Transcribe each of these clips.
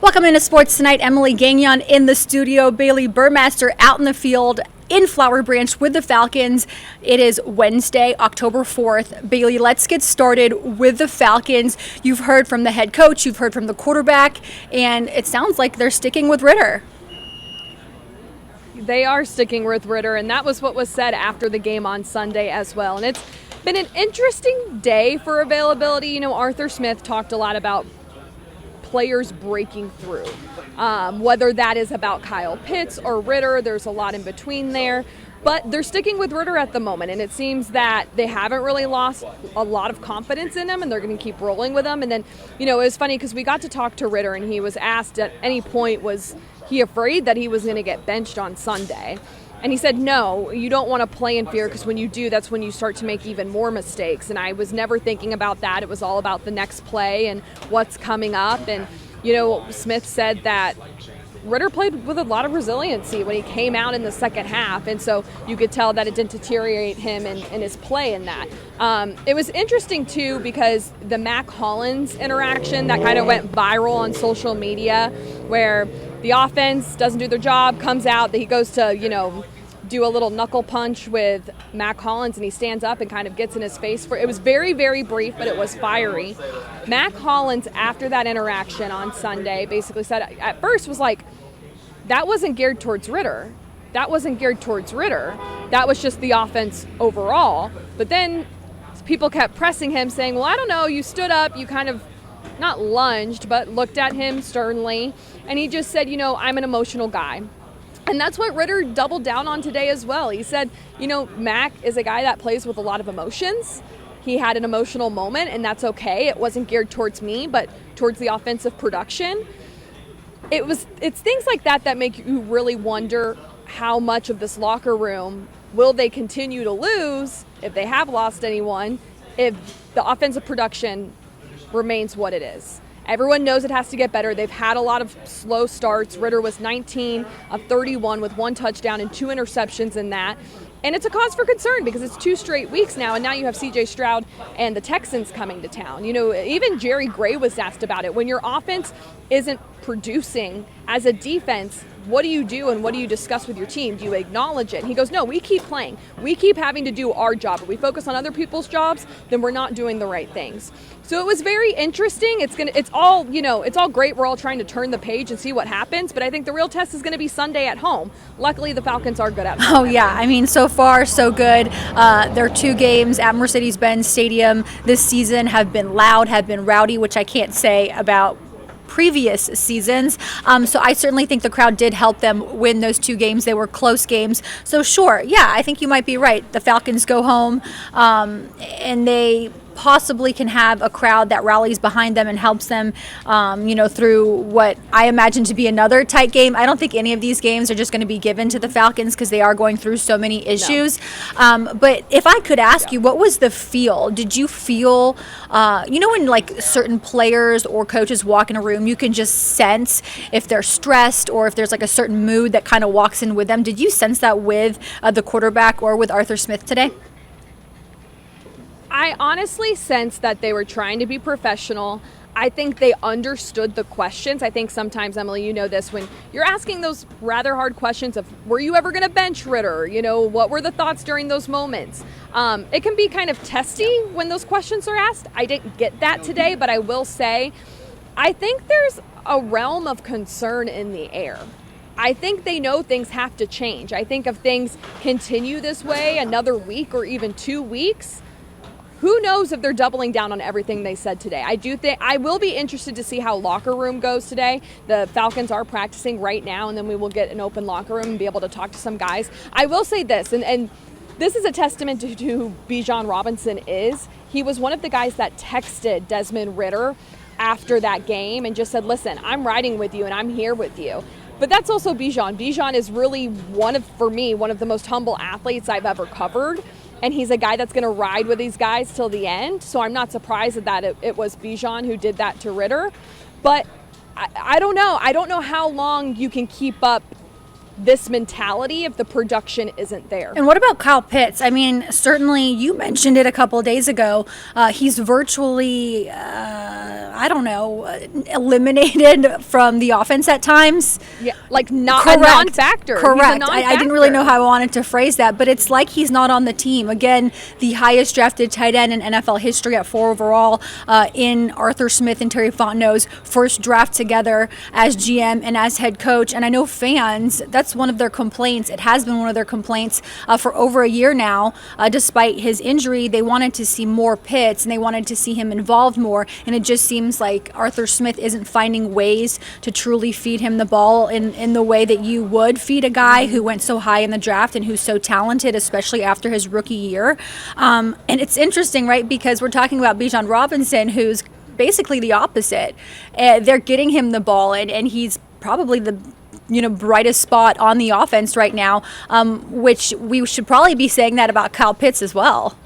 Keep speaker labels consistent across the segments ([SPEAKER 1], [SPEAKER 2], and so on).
[SPEAKER 1] Welcome into Sports Tonight. Emily Gagnon in the studio. Bailey Burmaster out in the field in Flower Branch with the Falcons. It is Wednesday, October 4th. Bailey, let's get started with the Falcons. You've heard from the head coach, you've heard from the quarterback, and it sounds like they're sticking with Ritter.
[SPEAKER 2] They are sticking with Ritter, and that was what was said after the game on Sunday as well. And it's been an interesting day for availability. You know, Arthur Smith talked a lot about players breaking through, whether that is about Kyle Pitts or Ritter. There's a lot in between there, but they're sticking with Ritter at the moment, and it seems that they haven't really lost a lot of confidence in him, and they're going to keep rolling with him. And then, you know, it was funny because we got to talk to Ritter, and he was asked at any point, was he afraid that he was going to get benched on Sunday? And he said, no, you don't want to play in fear, because when you do, that's when you start to make even more mistakes. And I was never thinking about that. It was all about the next play and what's coming up. And, you know, Smith said that Ritter played with a lot of resiliency when he came out in the second half. And so you could tell that it didn't deteriorate him in his play in that. It was interesting, too, because the Mac Hollins interaction that kind of went viral on social media, where the offense doesn't do their job, comes out, that he goes to, you know, do a little knuckle punch with Mac Hollins, and he stands up and kind of gets in his face. It was very, very brief, but it was fiery. Mac Hollins, after that interaction on Sunday, basically said, at first was like, that wasn't geared towards Ritter. That wasn't geared towards Ritter. That was just the offense overall. But then people kept pressing him, saying, well, I don't know, you stood up, you kind of not lunged, but looked at him sternly. And he just said, you know, I'm an emotional guy. And that's what Ritter doubled down on today as well. He said, you know, Mac is a guy that plays with a lot of emotions. He had an emotional moment, and that's okay. It wasn't geared towards me, but towards the offensive production. It's things like that that make you really wonder how much of this locker room will they continue to lose, if they have lost anyone, if the offensive production remains what it is. Everyone knows it has to get better. They've had a lot of slow starts. Ritter was 19 of 31 with 1 touchdown and 2 interceptions in that. And it's a cause for concern because it's 2 straight weeks now, and now you have C.J. Stroud and the Texans coming to town. You know, even Jerry Gray was asked about it. When your offense isn't producing as a defense, what do you do and what do you discuss with your team? Do you acknowledge it? And he goes, no, we keep playing. We keep having to do our job. If we focus on other people's jobs, then we're not doing the right things. So it was very interesting. It's all great. We're all trying to turn the page and see what happens, but I think the real test is going to be Sunday at home. Luckily, the Falcons are good at home.
[SPEAKER 1] Oh, yeah. I mean, so far, so good. Their 2 games at Mercedes-Benz Stadium this season have been loud, have been rowdy, which I can't say about previous seasons. So I certainly think the crowd did help them win those 2 games. They were close games. So sure, yeah, I think you might be right. The Falcons go home and they possibly can have a crowd that rallies behind them and helps them, through what I imagine to be another tight game. I don't think any of these games are just going to be given to the Falcons because they are going through so many issues. No. But if I could ask you, what was the feel? Did you feel, when like certain players or coaches walk in a room, you can just sense if they're stressed or if there's like a certain mood that kind of walks in with them. Did you sense that with the quarterback or with Arthur Smith today?
[SPEAKER 2] I honestly sense that they were trying to be professional. I think they understood the questions. I think sometimes, Emily, you know this, when you're asking those rather hard questions of, were you ever going to bench Ritter? You know, what were the thoughts during those moments? It can be kind of testy when those questions are asked. I didn't get that today, but I will say, I think there's a realm of concern in the air. I think they know things have to change. I think if things continue this way another week or even 2 weeks, who knows if they're doubling down on everything they said today. I will be interested to see how locker room goes today. The Falcons are practicing right now, and then we will get an open locker room and be able to talk to some guys. I will say this, and this is a testament to who Bijan Robinson is. He was one of the guys that texted Desmond Ritter after that game and just said, listen, I'm riding with you and I'm here with you. But that's also Bijan. Bijan is really one of the most humble athletes I've ever covered. And he's a guy that's going to ride with these guys till the end. So I'm not surprised that it was Bijan who did that to Ritter. But I don't know. I don't know how long you can keep up this mentality if the production isn't there.
[SPEAKER 1] And what about Kyle Pitts? I mean, certainly you mentioned it a couple of days ago. He's virtually, I don't know, eliminated from the offense at times.
[SPEAKER 2] Yeah, like not
[SPEAKER 1] Correct.
[SPEAKER 2] a non-factor.
[SPEAKER 1] Correct.
[SPEAKER 2] He's a non-factor.
[SPEAKER 1] I didn't really know how I wanted to phrase that, but it's like he's not on the team. Again, the highest drafted tight end in NFL history at 4 overall in Arthur Smith and Terry Fontenot's first draft together as GM and as head coach. And I know fans, that's one of their complaints. It has been one of their complaints for over a year now. Despite his injury, they wanted to see more Pitts and they wanted to see him involved more. And it just seems like Arthur Smith isn't finding ways to truly feed him the ball in the way that you would feed a guy who went so high in the draft and who's so talented, especially after his rookie year. And it's interesting, right? Because we're talking about Bijan Robinson, who's basically the opposite. They're getting him the ball, and he's probably the brightest spot on the offense right now, which we should probably be saying that about Kyle Pitts as well.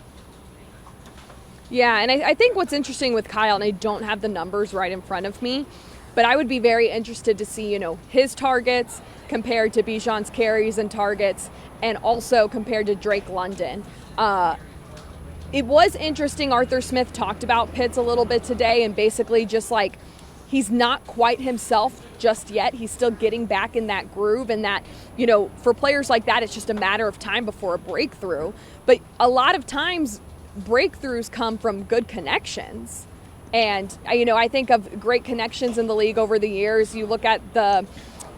[SPEAKER 2] Yeah, and I think what's interesting with Kyle, and I don't have the numbers right in front of me, but I would be very interested to see, his targets compared to Bijan's carries and targets, and also compared to Drake London. It was interesting. Arthur Smith talked about Pitts a little bit today, and basically just like he's not quite himself just yet. He's still getting back in that groove, and that, for players like that, it's just a matter of time before a breakthrough. But a lot of times breakthroughs come from good connections. And, I think of great connections in the league over the years. You look at the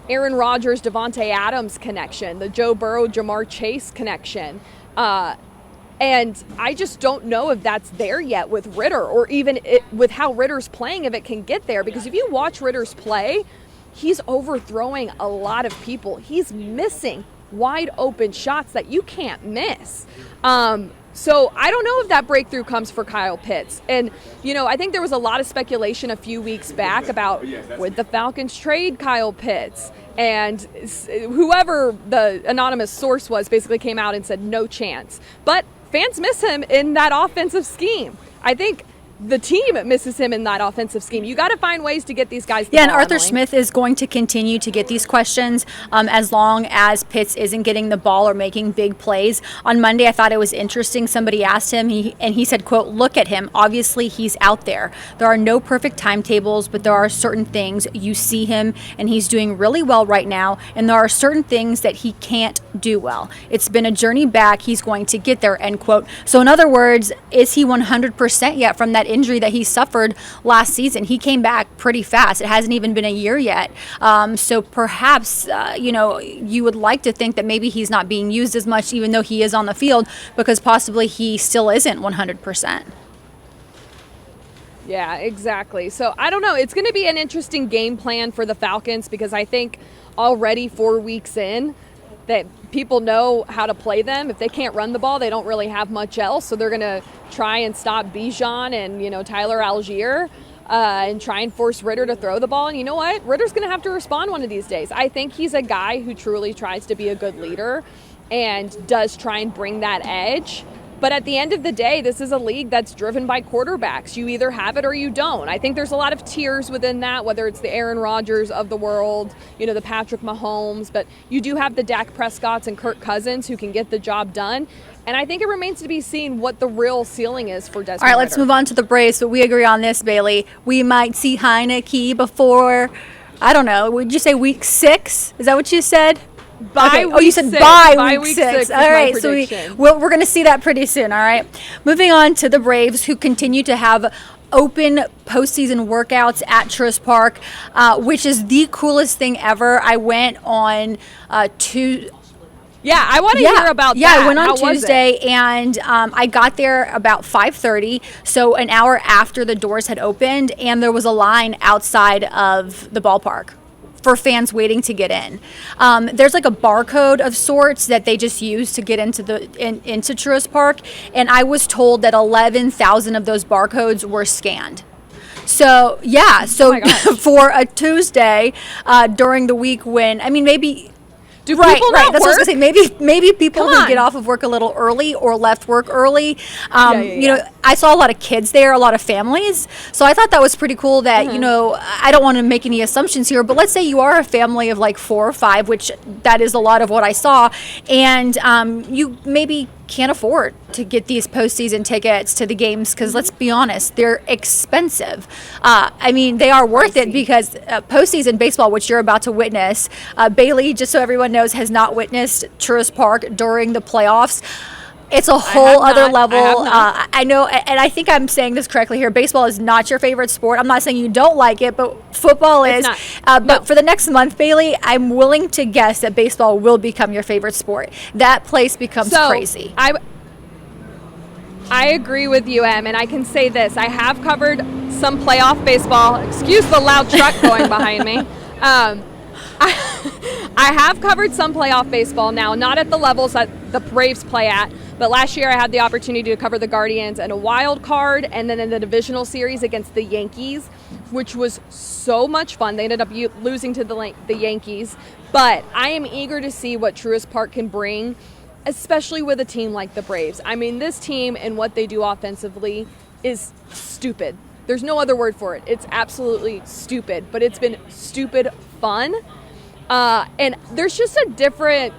[SPEAKER 2] Aaron Rodgers, Devontae Adams connection, the Joe Burrow, Jamar Chase connection. And I just don't know if that's there yet with Ritter, or even with how Ritter's playing, if it can get there. Because if you watch Ritter's play, he's overthrowing a lot of people. He's missing wide open shots that you can't miss. So I don't know if that breakthrough comes for Kyle Pitts. And, I think there was a lot of speculation a few weeks back about would the Falcons trade Kyle Pitts? And whoever the anonymous source was basically came out and said no chance. But fans miss him in that offensive scheme. I think the team misses him in that offensive scheme. You got to find ways to get these guys the ball,
[SPEAKER 1] and Arthur
[SPEAKER 2] Emily.
[SPEAKER 1] Smith is going to continue to get these questions as long as Pitts isn't getting the ball or making big plays. On Monday, I thought it was interesting. Somebody asked him, he said, quote, "Look at him. Obviously, he's out there. There are no perfect timetables, but there are certain things. You see him, and he's doing really well right now, and there are certain things that he can't do well. It's been a journey back. He's going to get there," end quote. So in other words, is he 100% yet from that injury that he suffered last season? He came back pretty fast. It hasn't even been a year yet. So perhaps, you would like to think that maybe he's not being used as much, even though he is on the field, because possibly he still isn't 100%.
[SPEAKER 2] Yeah, exactly. So I don't know. It's going to be an interesting game plan for the Falcons, because I think already 4 weeks in, that people know how to play them. If they can't run the ball, they don't really have much else. So they're going to try and stop Bijan and, Tyler Algier and try and force Ritter to throw the ball. And you know what? Ritter's going to have to respond one of these days. I think he's a guy who truly tries to be a good leader and does try and bring that edge. But at the end of the day, this is a league that's driven by quarterbacks. You either have it or you don't. I think there's a lot of tiers within that, whether it's the Aaron Rodgers of the world, the Patrick Mahomes, but you do have the Dak Prescotts and Kirk Cousins who can get the job done. And I think it remains to be seen what the real ceiling is for Desmond
[SPEAKER 1] All right, let's
[SPEAKER 2] Ridder.
[SPEAKER 1] move on to the Braves, but we agree on this, Bailey. We might see Heineke before, I don't know, would you say week 6? Is that what you said?
[SPEAKER 2] By
[SPEAKER 1] okay. You said
[SPEAKER 2] six.
[SPEAKER 1] by
[SPEAKER 2] week 6.
[SPEAKER 1] All right, so we're going to see that pretty soon, all right? Moving on to the Braves, who continue to have open postseason workouts at Truist Park, which is the coolest thing ever. I went on
[SPEAKER 2] Yeah, I want to hear about that.
[SPEAKER 1] Yeah, I went on
[SPEAKER 2] How was
[SPEAKER 1] Tuesday,
[SPEAKER 2] it?
[SPEAKER 1] and I got there about 5:30, so an hour after the doors had opened, and there was a line outside of the ballpark for fans waiting to get in. There's like a barcode of sorts that they just use to get into into Truist Park, and I was told that 11,000 of those barcodes were scanned. So yeah, for a Tuesday during the week when, maybe.
[SPEAKER 2] Do people not
[SPEAKER 1] That's
[SPEAKER 2] work?
[SPEAKER 1] what I was gonna say. Maybe people who get off of work a little early or left work early. I saw a lot of kids there, a lot of families. So I thought that was pretty cool that, I don't want to make any assumptions here, but let's say you are a family of like 4 or 5, which that is a lot of what I saw, and you maybe can't afford to get these postseason tickets to the games because let's be honest, they're expensive. I mean, they are worth it because postseason baseball, which you're about to witness, Bailey, just so everyone knows, has not witnessed Truist Park during the playoffs. It's a whole other level. I know, and I think I'm saying this correctly here. Baseball is not your favorite sport. I'm not saying you don't like it, but football is. But for the next month, Bailey, I'm willing to guess that baseball will become your favorite sport. That place becomes crazy.
[SPEAKER 2] I agree with you, Em, and I can say this. I have covered some playoff baseball. Excuse the loud truck going behind me. I have covered some playoff baseball now, not at the levels that the Braves play at, but last year I had the opportunity to cover the Guardians in a wild card and then in the divisional series against the Yankees, which was so much fun. They ended up losing to the Yankees, but I am eager to see what Truist Park can bring, especially with a team like the Braves. I mean, this team and what they do offensively is stupid. There's no other word for it. It's absolutely stupid, but it's been stupid fun. And there's just a different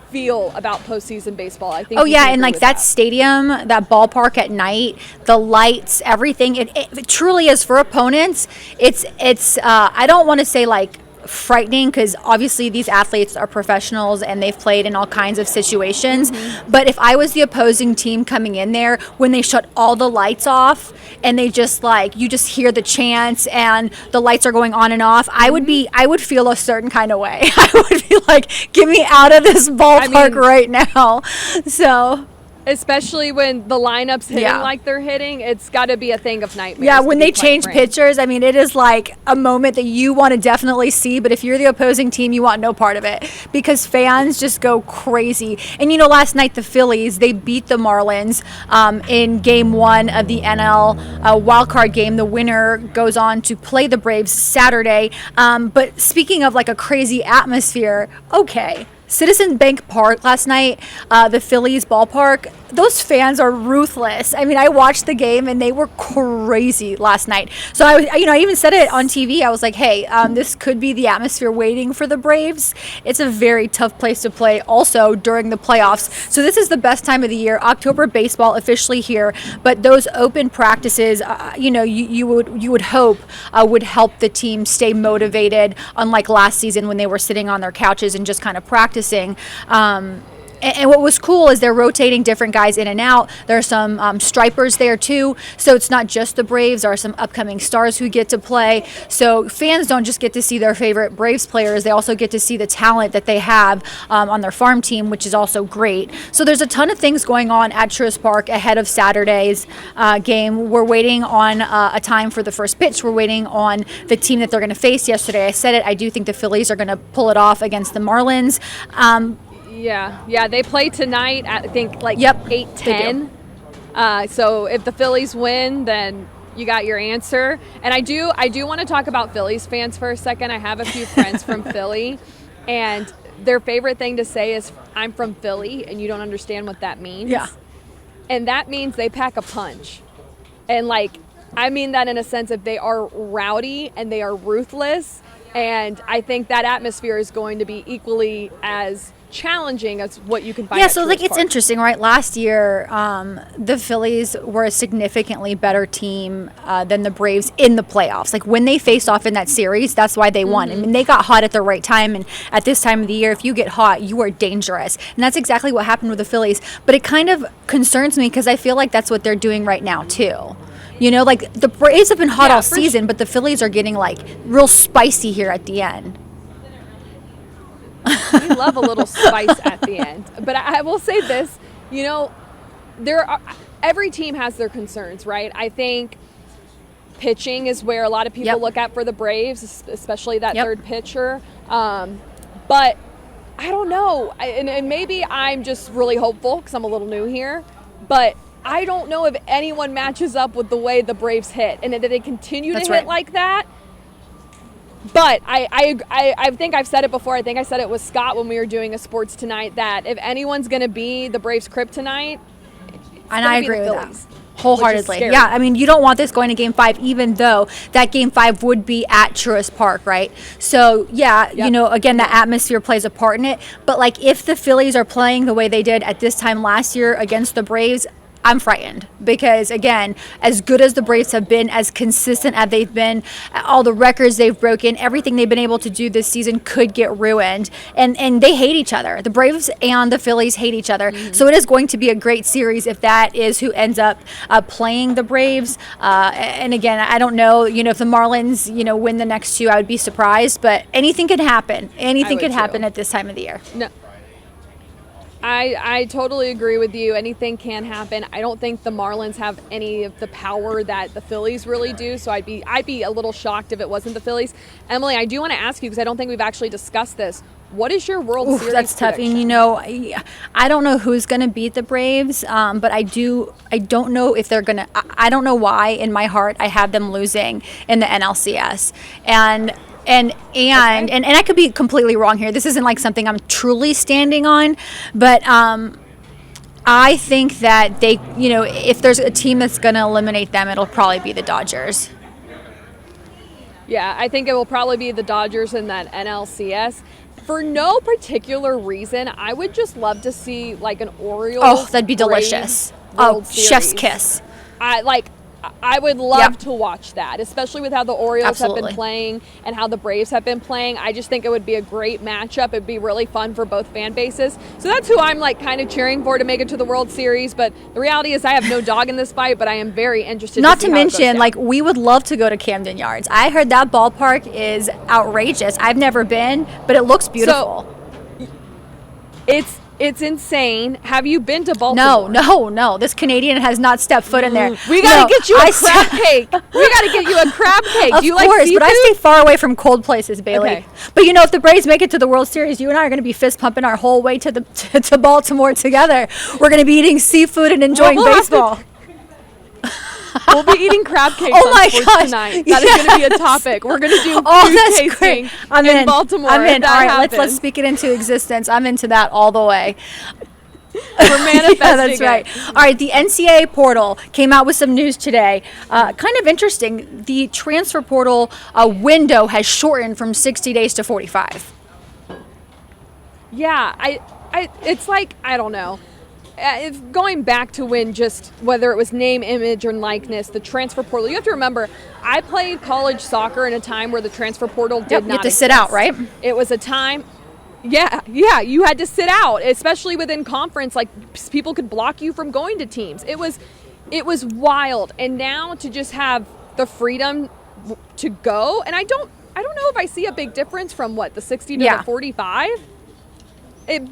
[SPEAKER 2] feel about postseason baseball, I think.
[SPEAKER 1] Oh yeah, and like that stadium, that ballpark at night, the lights, everything. It truly is for opponents. It's I don't want to say like frightening because obviously these athletes are professionals and they've played in all kinds of situations. But if I was the opposing team coming in there, when they shut all the lights off and they just like, you just hear the chants and the lights are going on and off, I would feel a certain kind of way. I would be like, get me out of this ballpark right now. So
[SPEAKER 2] especially when the lineup's hitting like they're hitting, it's got to be a thing of nightmares.
[SPEAKER 1] Yeah, when they change pitchers, I mean, it is like a moment that you want to definitely see, but if you're the opposing team, you want no part of it because fans just go crazy. And, you know, last night the Phillies, they beat the Marlins in Game 1 of the NL wildcard game. The winner goes on to play the Braves Saturday. But speaking of like a crazy atmosphere, okay. Citizen Bank Park last night, the Phillies ballpark, those fans are ruthless. I mean, I watched the game and they were crazy last night. So I even said it on TV. I was like, hey, this could be the atmosphere waiting for the Braves. It's a very tough place to play also during the playoffs. So this is the best time of the year. October baseball officially here, but those open practices, you would hope would help the team stay motivated, unlike last season when they were sitting on their couches and just kind of practicing. And what was cool is they're rotating different guys in and out. There are some stripers there too. So it's not just the Braves. There are some upcoming stars who get to play. So fans don't just get to see their favorite Braves players. They also get to see the talent that they have on their farm team, which is also great. So there's a ton of things going on at Truist Park ahead of Saturday's game. We're waiting on a time for the first pitch. We're waiting on the team that they're going to face. Yesterday I said it. I do think the Phillies are going to pull it off against the Marlins.
[SPEAKER 2] Yeah, they play tonight at, I think, like 8:10. So if the Phillies win, then you got your answer. And I do want to talk about Phillies fans for a second. I have a few friends from Philly, and their favorite thing to say is, I'm from Philly, and you don't understand what that means.
[SPEAKER 1] Yeah.
[SPEAKER 2] And that means they pack a punch. And, like, I mean that in a sense of they are rowdy and they are ruthless. And I think that atmosphere is going to be equally as challenging as what you can find.
[SPEAKER 1] Yeah, so like it's
[SPEAKER 2] Park.
[SPEAKER 1] interesting, right? Last year, the Phillies were a significantly better team than the Braves in the playoffs. Like when they faced off in that series, that's why they won. I mean, they got hot at the right time, and at this time of the year, if you get hot, you are dangerous. And that's exactly what happened with the Phillies. But it kind of concerns me because I feel like that's what they're doing right now too. You know, like the Braves have been hot all season, but the Phillies are getting like real spicy here at the end.
[SPEAKER 2] We love a little spice at the end. But I will say this, you know, every team has their concerns, right? I think pitching is where a lot of people look at for the Braves, especially that third pitcher. But I don't know. And maybe I'm just really hopeful because I'm a little new here. But I don't know if anyone matches up with the way the Braves hit. And that they continue to hit like that. But I think I've said it before. I think I said it with Scott when we were doing a Sports Tonight that if anyone's going to be the Braves' kryptonite,
[SPEAKER 1] and I agree with that Wholeheartedly. Yeah, I mean, you don't want this going to Game 5, even though that Game 5 would be at Truist Park, right? So, yeah,
[SPEAKER 2] Yep.
[SPEAKER 1] you know, again, the atmosphere plays a part in it. But, like, if the Phillies are playing the way they did at this time last year against the Braves, I'm frightened because, again, as good as the Braves have been, as consistent as they've been, all the records they've broken, everything they've been able to do this season could get ruined. And they hate each other. The Braves and the Phillies hate each other. So it is going to be a great series if that is who ends up playing the Braves. And, again, I don't know, you know, if the Marlins, you know, win the next two, I would be surprised. But anything could happen. Anything could happen at this time of the year.
[SPEAKER 2] No. I totally agree with you. Anything can happen. I don't think the Marlins have any of the power that the Phillies really do, so I'd be a little shocked if it wasn't the Phillies. Emily, I do want to ask you, because I don't think we've actually discussed this. What is your World Series
[SPEAKER 1] That's tough.
[SPEAKER 2] prediction?
[SPEAKER 1] And, you know, I don't know who's going to beat the Braves, but I don't know if they're going to. I don't know why in my heart I have them losing in the NLCS. And I could be completely wrong here. This isn't like something I'm truly standing on, but I think that they, you know, if there's a team that's going to eliminate them, it'll probably be the Dodgers.
[SPEAKER 2] Yeah, I think it will probably be the Dodgers in that NLCS. For no particular reason, I would just love to see like an Orioles.
[SPEAKER 1] Oh, that'd be delicious.
[SPEAKER 2] World
[SPEAKER 1] Chef's
[SPEAKER 2] Series.
[SPEAKER 1] kiss.
[SPEAKER 2] I would love to watch that, especially with how the Orioles have
[SPEAKER 1] Absolutely.
[SPEAKER 2] been playing and how the Braves have been playing. I just think it would be a great matchup. It'd be really fun for both fan bases. So that's who I'm like kind of cheering for to make it to the World Series. But the reality is I have no dog in this fight, but I am very interested.
[SPEAKER 1] Not
[SPEAKER 2] to
[SPEAKER 1] to
[SPEAKER 2] see how it goes
[SPEAKER 1] mention,
[SPEAKER 2] down.
[SPEAKER 1] like, we would love to go to Camden Yards. I heard that ballpark is outrageous. I've never been, but it looks beautiful.
[SPEAKER 2] It's insane. Have you been to Baltimore?
[SPEAKER 1] No. This Canadian has not stepped foot in there.
[SPEAKER 2] We gotta get you a crab cake. We gotta get you a crab cake.
[SPEAKER 1] Of
[SPEAKER 2] Do you
[SPEAKER 1] course,
[SPEAKER 2] like seafood?
[SPEAKER 1] but I stay far away from cold places, Bailey.
[SPEAKER 2] Okay.
[SPEAKER 1] But you know, if the Braves make it to the World Series, you and I are going to be fist pumping our whole way to to Baltimore together. We're going to be eating seafood and enjoying
[SPEAKER 2] We'll have to-
[SPEAKER 1] baseball.
[SPEAKER 2] We'll be eating crab cakes
[SPEAKER 1] Oh
[SPEAKER 2] on
[SPEAKER 1] my
[SPEAKER 2] sports
[SPEAKER 1] gosh.
[SPEAKER 2] tonight. That is going to be a topic. We're going to do
[SPEAKER 1] Oh,
[SPEAKER 2] food
[SPEAKER 1] that's
[SPEAKER 2] tasting
[SPEAKER 1] great. I'm in
[SPEAKER 2] Baltimore.
[SPEAKER 1] I'm in.
[SPEAKER 2] if
[SPEAKER 1] All
[SPEAKER 2] that
[SPEAKER 1] right, let's
[SPEAKER 2] happens.
[SPEAKER 1] speak it into existence. I'm into that all the way.
[SPEAKER 2] We're manifesting
[SPEAKER 1] Yeah, that's right.
[SPEAKER 2] it.
[SPEAKER 1] All right, the NCAA portal came out with some news today. Kind of interesting. The transfer portal window has shortened from 60 days to 45.
[SPEAKER 2] Yeah, it's like, I don't know. If going back to when just whether it was name, image, or likeness, the transfer portal. You have to remember, I played college soccer in a time where the transfer portal did
[SPEAKER 1] Yep,
[SPEAKER 2] not
[SPEAKER 1] you have to
[SPEAKER 2] exist.
[SPEAKER 1] sit out, right?
[SPEAKER 2] It was a time. Yeah, you had to sit out, especially within conference. Like people could block you from going to teams. It was wild, and now to just have the freedom to go, and I don't know if I see a big difference from the 60 to the 45.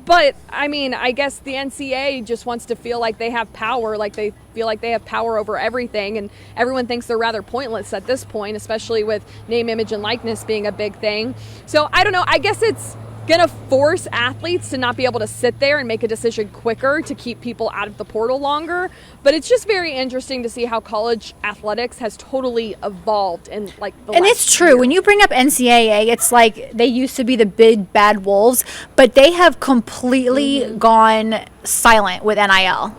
[SPEAKER 2] But I mean, I guess the NCAA just wants to feel like they have power, like they feel like they have power over everything, and everyone thinks they're rather pointless at this point, especially with name, image, and likeness being a big thing. So I don't know. I guess it's going to force athletes to not be able to sit there and make a decision quicker to keep people out of the portal longer. But it's just very interesting to see how college athletics has totally evolved in like the
[SPEAKER 1] And
[SPEAKER 2] last
[SPEAKER 1] it's true.
[SPEAKER 2] year.
[SPEAKER 1] When you bring up NCAA, it's like they used to be the big bad wolves, but they have completely gone silent with NIL.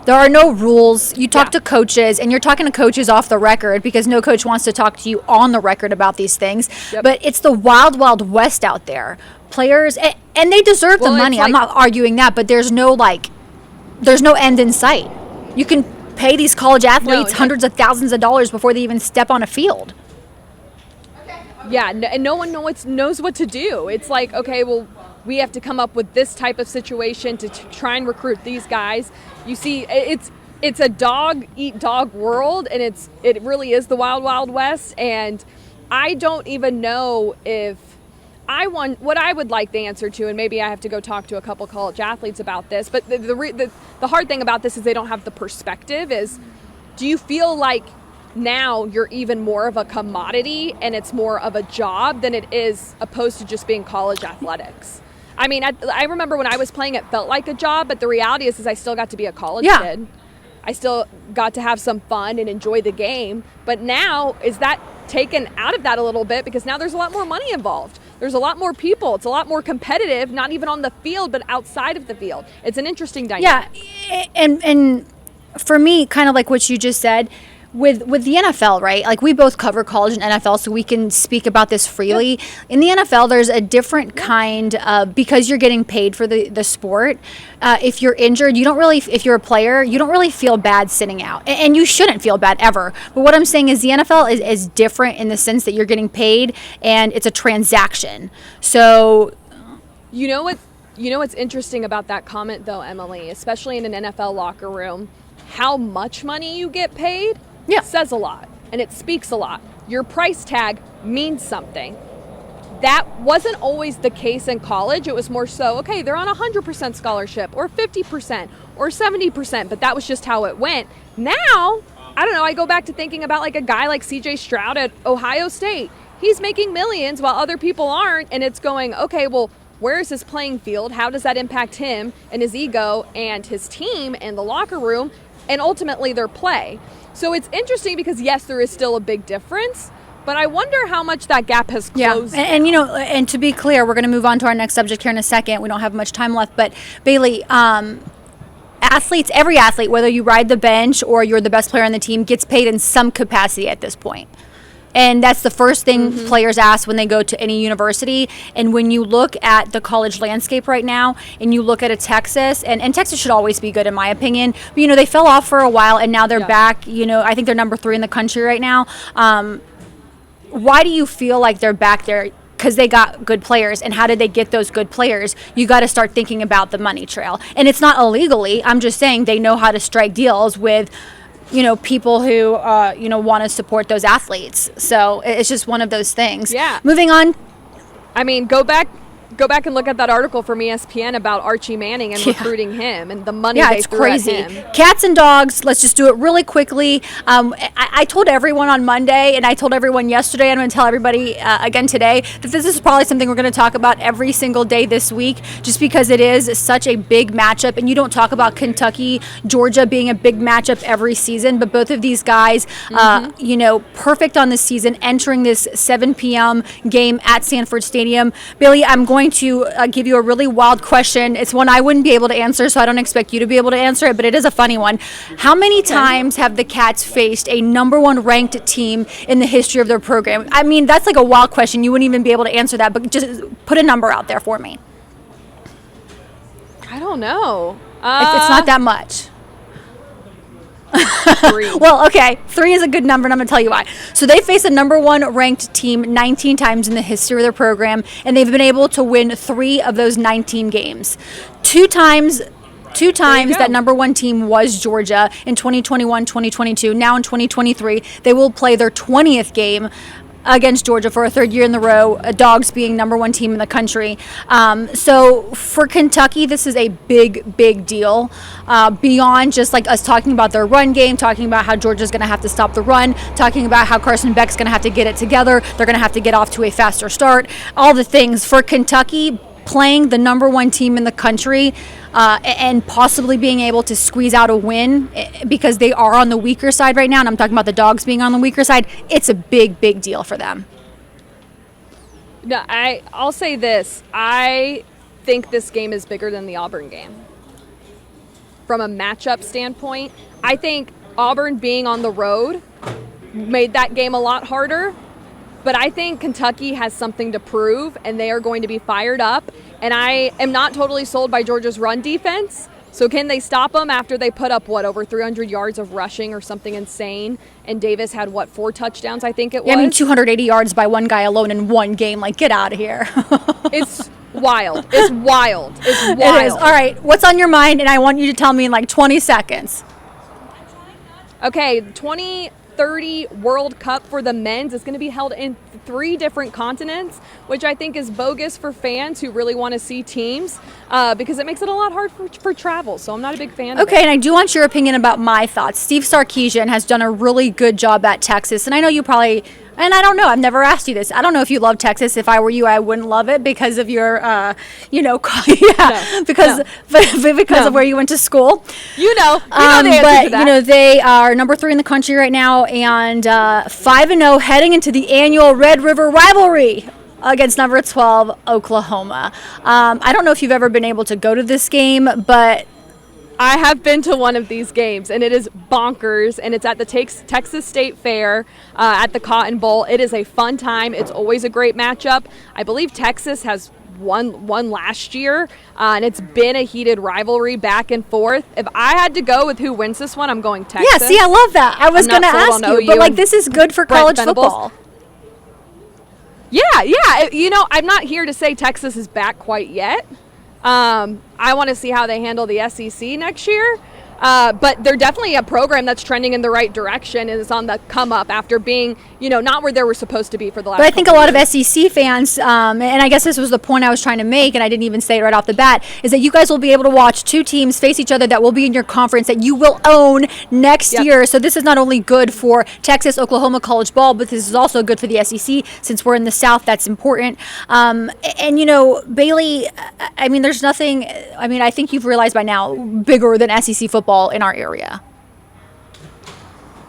[SPEAKER 1] There are no rules. You talk to coaches, and you're talking to coaches off the record because no coach wants to talk to you on the record about these things.
[SPEAKER 2] Yep.
[SPEAKER 1] But it's the wild, wild west out there. Players, and they deserve the
[SPEAKER 2] Well,
[SPEAKER 1] money.
[SPEAKER 2] it's
[SPEAKER 1] I'm
[SPEAKER 2] like-
[SPEAKER 1] not arguing that, but there's no end in sight. You can pay these college athletes hundreds of thousands of dollars before they even step on a field.
[SPEAKER 2] Yeah, and no one knows what to do. It's like, okay, well, we have to come up with this type of situation to try and recruit these guys. You see, it's a dog eat dog world, and it really is the wild, wild west. And I don't even know if what I would like the answer to, and maybe I have to go talk to a couple college athletes about this. But the hard thing about this is they don't have the perspective. Is do you feel like now you're even more of a commodity and it's more of a job than it is opposed to just being college athletics? I mean, I remember when I was playing, it felt like a job, but the reality is I still got to be a college kid. I still got to have some fun and enjoy the game. But now, is that taken out of that a little bit? Because now there's a lot more money involved. There's a lot more people. It's a lot more competitive, not even on the field, but outside of the field. It's an interesting dynamic.
[SPEAKER 1] Yeah, and for me, kind of like what you just said, with the NFL, right? Like we both cover college and NFL, so we can speak about this freely. Yep. In the NFL, there's a different kind of, because you're getting paid for the sport. If you're injured, if you're a player, you don't really feel bad sitting out, and you shouldn't feel bad ever. But what I'm saying is the NFL is different in the sense that you're getting paid and it's a transaction. So,
[SPEAKER 2] you know what's interesting about that comment though, Emily, especially in an NFL locker room, how much money you get paid. Yeah. Says a lot, and it speaks a lot. Your price tag means something. That wasn't always the case in college. It was more so, okay, they're on 100% scholarship or 50% or 70%, but that was just how it went. Now, I don't know, I go back to thinking about like a guy like CJ Stroud at Ohio State. He's making millions while other people aren't, and it's going, okay, well, where is his playing field? How does that impact him and his ego and his team and the locker room and ultimately their play? So it's interesting because, yes, there is still a big difference, but I wonder how much that gap has closed.
[SPEAKER 1] Yeah, and to be clear, we're going to move on to our next subject here in a second. We don't have much time left, but Bailey, every athlete, whether you ride the bench or you're the best player on the team, gets paid in some capacity at this point. And that's the first thing players ask when they go to any university. And when you look at the college landscape right now, and you look at a Texas, and Texas should always be good in my opinion, but they fell off for a while and now they're back. I think they're number 3 in the country right now. Why do you feel like they're back there? Because they got good players. And how did they get those good players? You got to start thinking about the money trail. And it's not illegally. I'm just saying they know how to strike deals with people who, want to support those athletes. So it's just one of those things.
[SPEAKER 2] Yeah.
[SPEAKER 1] Moving on.
[SPEAKER 2] I mean, go back and look at that article from ESPN about Archie Manning and recruiting him and the money they threw at him.
[SPEAKER 1] Cats and dogs, let's just do it really quickly. I told everyone on Monday, and I told everyone yesterday, and I'm going to tell everybody again today, that this is probably something we're going to talk about every single day this week, just because it is such a big matchup, and you don't talk about Kentucky, Georgia being a big matchup every season, but both of these guys, perfect on this season, entering this 7 p.m. game at Sanford Stadium. Billy, I'm going to give you a really wild question. It's one I wouldn't be able to answer, so I don't expect you to be able to answer it, but it is a funny one. How many times have the Cats faced a number 1 ranked team in the history of their program? I mean, that's like a wild question. You wouldn't even be able to answer that, but just put a number out there for me.
[SPEAKER 2] I don't know.
[SPEAKER 1] It's not that much.
[SPEAKER 2] 3.
[SPEAKER 1] Well, okay, 3 is a good number, and I'm going to tell you why. So they face a number 1 ranked team 19 times in the history of their program, and they've been able to win 3 of those 19 games. Two times that number 1 team was Georgia in 2021, 2022. Now in 2023, they will play their 20th game against Georgia for a 3rd year in a row, Dogs being number 1 team in the country. So for Kentucky, this is a big, big deal. Beyond just like us talking about their run game, talking about how Georgia's going to have to stop the run, talking about how Carson Beck's going to have to get it together, they're going to have to get off to a faster start, all the things. For Kentucky, playing the number 1 team in the country and possibly being able to squeeze out a win because they are on the weaker side right now, and I'm talking about the Dogs being on the weaker side, it's a big, big deal for them.
[SPEAKER 2] No, I'll say this. I think this game is bigger than the Auburn game. From a matchup standpoint, I think Auburn being on the road made that game a lot harder. But I think Kentucky has something to prove, and they are going to be fired up. And I am not totally sold by Georgia's run defense. So can they stop them after they put up, over 300 yards of rushing or something insane? And Davis had, 4 touchdowns, I think it was?
[SPEAKER 1] Yeah, I mean, 280 yards by one guy alone in one game. Like, get out of here.
[SPEAKER 2] It's wild. It's wild. It's wild.
[SPEAKER 1] It is. All right, what's on your mind? And I want you to tell me in 20 seconds.
[SPEAKER 2] Okay, 2030 World Cup for the men's is going to be held in 3 different continents, which I think is bogus for fans who really want to see teams because it makes it a lot hard for travel. So I'm not a big fan of it.
[SPEAKER 1] Okay, and I do want your opinion about my thoughts. Steve Sarkisian has done a really good job at Texas, and I know you probably... And I don't know. I've never asked you this. I don't know if you love Texas. If I were you, I wouldn't love it because of your, because of where you went to school.
[SPEAKER 2] You know the answer to that.
[SPEAKER 1] But they are number 3 in the country right now, and 5-0 heading into the annual Red River rivalry against number 12 Oklahoma. I don't know if you've ever been able to go to this game, but
[SPEAKER 2] I have been to one of these games, and it is bonkers, and it's at the Texas State Fair at the Cotton Bowl. It is a fun time. It's always a great matchup. I believe Texas has won last year, and it's been a heated rivalry back and forth. If I had to go with who wins this one, I'm going Texas.
[SPEAKER 1] Yeah, see, I love that. I was going to ask you, but like this is good for college football.
[SPEAKER 2] Yeah. I'm not here to say Texas is back quite yet. I want to see how they handle the SEC next year. But they're definitely a program that's trending in the right direction and is on the come up after being, not where they were supposed to be for the last.
[SPEAKER 1] But I think a lot of SEC fans, and I guess this was the point I was trying to make, and I didn't even say it right off the bat, is that you guys will be able to watch two teams face each other that will be in your conference that you will own next year. So this is not only good for Texas, Oklahoma college ball, but this is also good for the SEC since we're in the South. That's important. Bailey, I mean, there's nothing. I mean, I think you've realized by now bigger than SEC football in our area.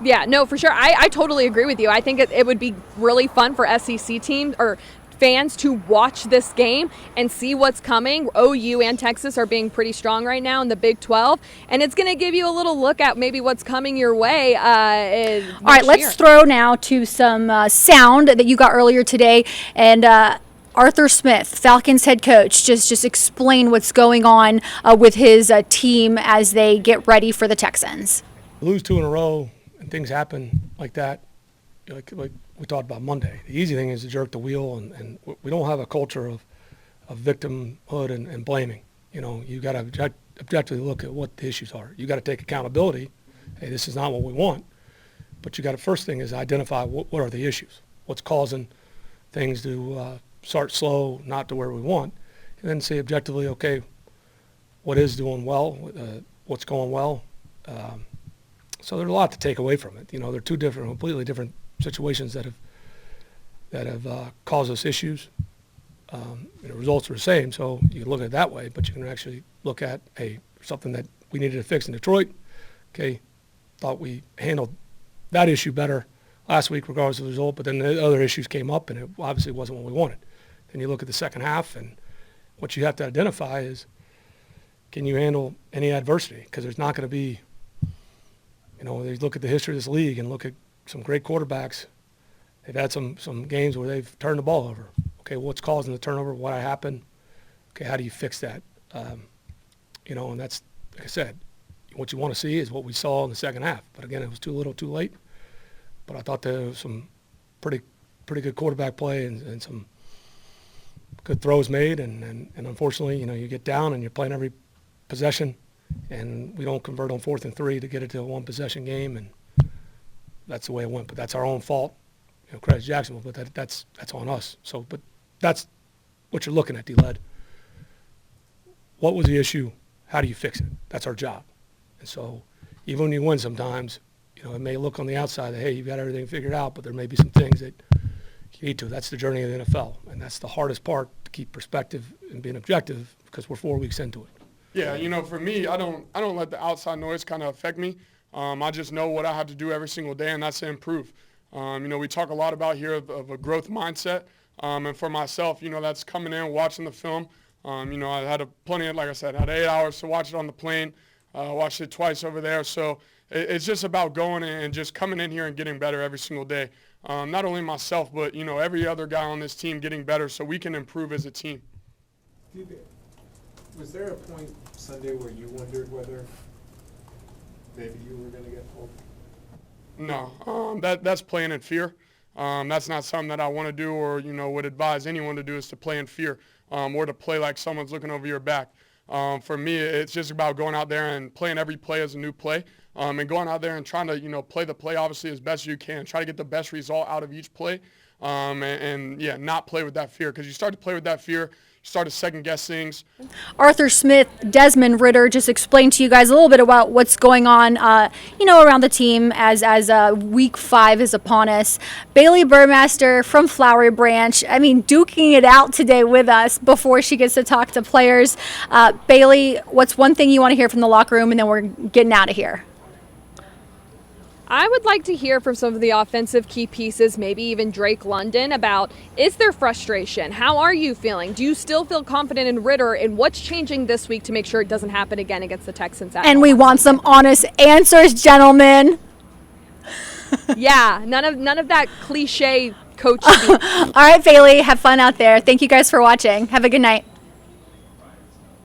[SPEAKER 2] Yeah, no, for sure. I totally agree with you. I think it would be really fun for SEC teams or fans to watch this game and see what's coming. OU and Texas are being pretty strong right now in the Big 12, and it's going to give you a little look at maybe what's coming your way. All
[SPEAKER 1] right, let's throw now to some sound that you got earlier today, and Arthur Smith, Falcons head coach, just explain what's going on with his team as they get ready for the Texans.
[SPEAKER 3] Lose two in a row and things happen like that, like we talked about Monday. The easy thing is to jerk the wheel, and we don't have a culture of victimhood and blaming. You got to objectively look at what the issues are. You got to take accountability. Hey, this is not what we want. But you got to, first thing is identify what are the issues, what's causing things to start slow, not to where we want, and then say objectively, okay, what is doing well, what's going well. So there's a lot to take away from it. They're two completely different situations that have caused us issues. The results are the same, so you can look at it that way, but you can actually look at something that we needed to fix in Detroit. Okay, thought we handled that issue better last week regardless of the result, but then the other issues came up, and it obviously wasn't what we wanted. Then you look at the second half, and what you have to identify is, can you handle any adversity? Because there's not going to be, they look at the history of this league and look at some great quarterbacks. They've had some games where they've turned the ball over. Okay, what's causing the turnover? What happened? Okay, how do you fix that? And that's, like I said, what you want to see is what we saw in the second half. But again, it was too little, too late. But I thought there was some pretty good quarterback play and some good throws made, and unfortunately, you get down and you're playing every possession, and we don't convert on 4th and 3 to get it to a one-possession game, and that's the way it went. But that's our own fault. Credit to Jacksonville, but that's on us. So, but that's what you're looking at, D-Led. What was the issue? How do you fix it? That's our job. And so, even when you win, sometimes, it may look on the outside that, hey, you've got everything figured out, but there may be some things that you need to. That's the journey of the NFL, and that's the hardest part, to keep perspective and being objective, because we're 4 weeks into it.
[SPEAKER 4] Yeah, for me, I don't let the outside noise kind of affect me. I just know what I have to do every single day, and that's to improve. We talk a lot about here of a growth mindset, and for myself, that's coming in, watching the film. I had plenty of, like I said, I had 8 hours to watch it on the plane, watched it twice over there. So it's just about going and just coming in here and getting better every single day. Not only myself, but, every other guy on this team getting better so we can improve as a team.
[SPEAKER 5] Was there a point Sunday where you wondered whether maybe you were going to get pulled?
[SPEAKER 4] No, that's playing in fear. That's not something that I want to do or, would advise anyone to do, is to play in fear or to play like someone's looking over your back. For me, it's just about going out there and playing every play as a new play, and going out there and trying to, play the play obviously as best you can, try to get the best result out of each play, and not play with that fear, because you start to play with that fear, you start to second-guess things.
[SPEAKER 1] Arthur Smith, Desmond Ritter just explained to you guys a little bit about what's going on, around the team as Week 5 is upon us. Bailey Burmaster from Flowery Branch, duking it out today with us before she gets to talk to players. Bailey, what's one thing you want to hear from the locker room, and then we're getting out of here?
[SPEAKER 2] I would like to hear from some of the offensive key pieces, maybe even Drake London, about is there frustration? How are you feeling? Do you still feel confident in Ritter, and what's changing this week to make sure it doesn't happen again against the Texans?
[SPEAKER 1] And we want some honest answers, gentlemen.
[SPEAKER 2] Yeah, none of that cliche coach speak.
[SPEAKER 1] All right, Bailey, have fun out there. Thank you guys for watching. Have a good night.